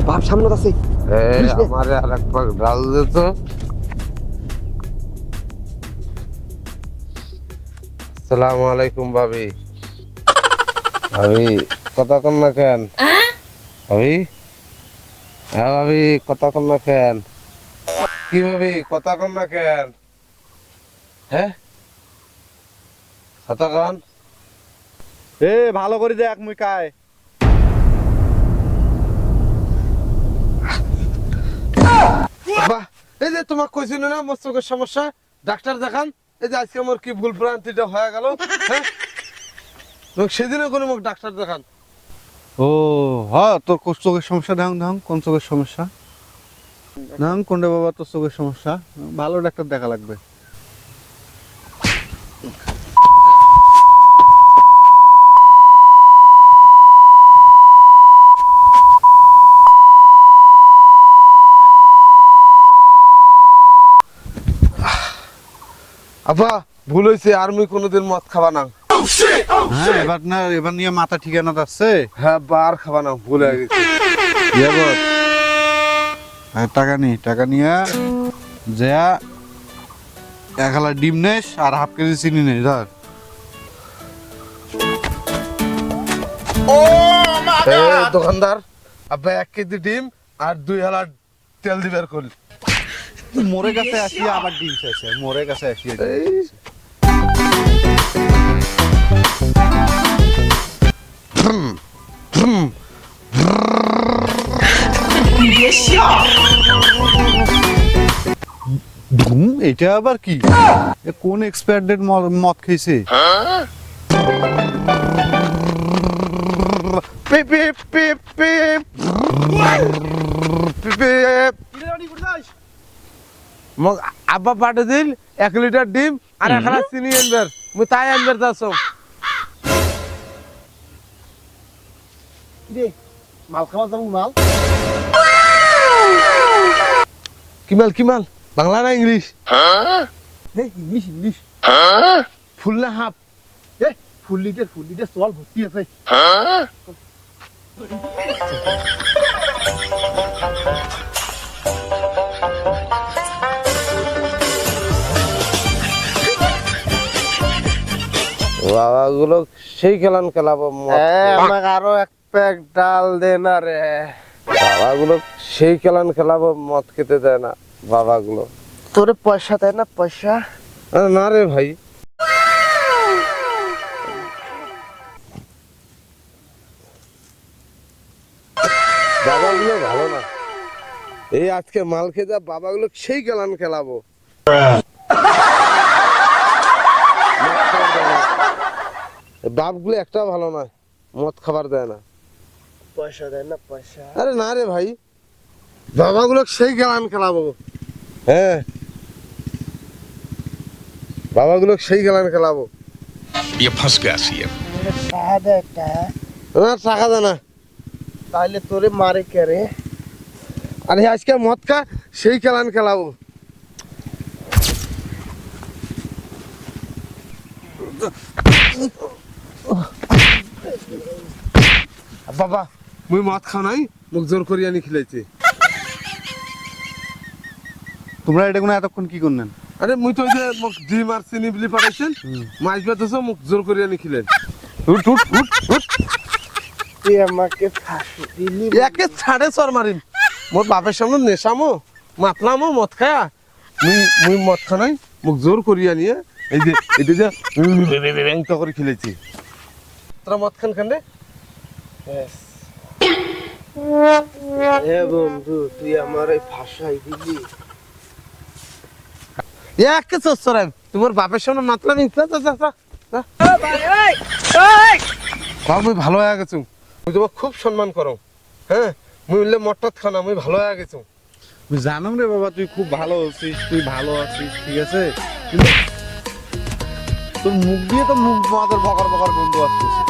বাপ সামনে আছে। আমারে আর একবার ডাল দে তো। আসসালামু আলাইকুম ভাবি। ভাবি কথা কন না কেন? ভাবি, হ্যাঁ ভাবি কথা কন না কেন? কি ভাবি কথা কন না কেন? হ্যাঁ কথা কন। এ ভালো করে দেখ মুই কায়। বাহ, এই যে তোমাকে কইছিল না মোর চোখের সমস্যা, ডাক্তার দেখান। এই যে আজকে আমার কি ভুল ভ্রান্তিটা হয়ে গেল। হ্যাঁ সেদিনও কোনো মুখ ডাক্তার দেখান। ও হ, তোর চোখের সমস্যা ধাং ধাং, কোন চোখের সমস্যা ধাং? কোনটা বাবা তোর চোখের সমস্যা? ভালো ডাক্তার দেখা লাগবে। আব্বা ভুল হয়েছে, আর মুই কোনোদিন মদ খাবা না। হ্যাঁ এবার নিয়ে মাথা ঠিকানা আছে। হ্যাঁ বার খাবা না, ভুল হয়ে গেছে। টাকা নিয়ে যা 1 ডিম নেস আর হাফ কেজি চিনি নেই ধর। দোকানদার, আব্বা 1 কেজি ডিম আর 2 হালা তেল দিবার কল। মোরে কাছে আসি আবার ডিম চাইছে, মোরে কাছে আসি। এটা আবার কি? কোন এক্সপায়ার ডেট মদ খেয়েছে? আব্বা পাঠে দিল 1 লিটার ডিম আর 1 হালা চিনি আনবার, মুই তাই আনবার যাচ্ছ। মাল খাওয়া যাবো মাল। কি মাল কি মাল? বাংলা না ইংলিশ? English English. ফুল না হাফ? ফুল লিটার চল ভর্তি আছে। বাবাগুলো সেই খেলান খেলাবো। আমাকে আরো 1 প্যাক ডাল দে না রে। বাবাগুলো সেই খেলান খেলাবো, মদ খেতে দেয় না বাবাগুলো। তোরে পয়সা দেয় না? পয়সা না রে ভাই, বাবাগুলো ভালো না। এই আজকে মাল খেয়ে যা বাবাগুলো সেই খেলান খেলাবো। বাপগুলো একটা ভালো নয়, মদ খাবার দেয় না। পয়সা দেয় না? পয়সা আরে না রে ভাই, বাবাগুলো সেই খেলান খেলাবো। হ্যাঁ বাবাগুলো সেই খেলান খেলাবো। ये फंस गया सीएम। টাকা দেয় টাকা? না টাকা দেয় না। তাহলে তোরে মারে কে রে? আরে আজকে মদ খা সেই খেলান খেলাবো। বাবা মুই মদ খাও নাই, মুখ জোর করি আনি খেলাইছি। তোমরা এটা কোনো এতক্ষণ কি করলেন? আরে মুই তো ওই যে মুখ ডিম আর চিনি বিলি পাঠাইছেন, মাছ বেঁধেছ মুখ জোর করি আনি খেলেন। তুই আমাকে ফাঁসি দিলি। একে ছাড়ে চর মারিম। মোর বাপের সামনে নেশামো মাতলামো মদ খায়া, মুই মদ খা নাই, মুখ জোর করি আনিয়ে এই যে এটা যে ব্যাংটা করে খেলেছি। তোরা মদ খান খান রে? বন্ধু তুই আমারে ফাঁসাই দিলি। একে চোরাই তোমার বাপের সামনে মাতলাম। মুই ভালো হয়ে গেছো, মুই তোমার খুব সম্মান করো। হ্যাঁ মুই বললে মটট খানা, মুই ভালো হয়ে গেছো। জানো রে বাবা, তুই খুব ভালো আছিস, তুই ভালো আছিস, ঠিক আছে, কিন্তু তোর মুখ দিয়ে তো মুখ আমাদের বকর বকর বন্ধু আসতেছে।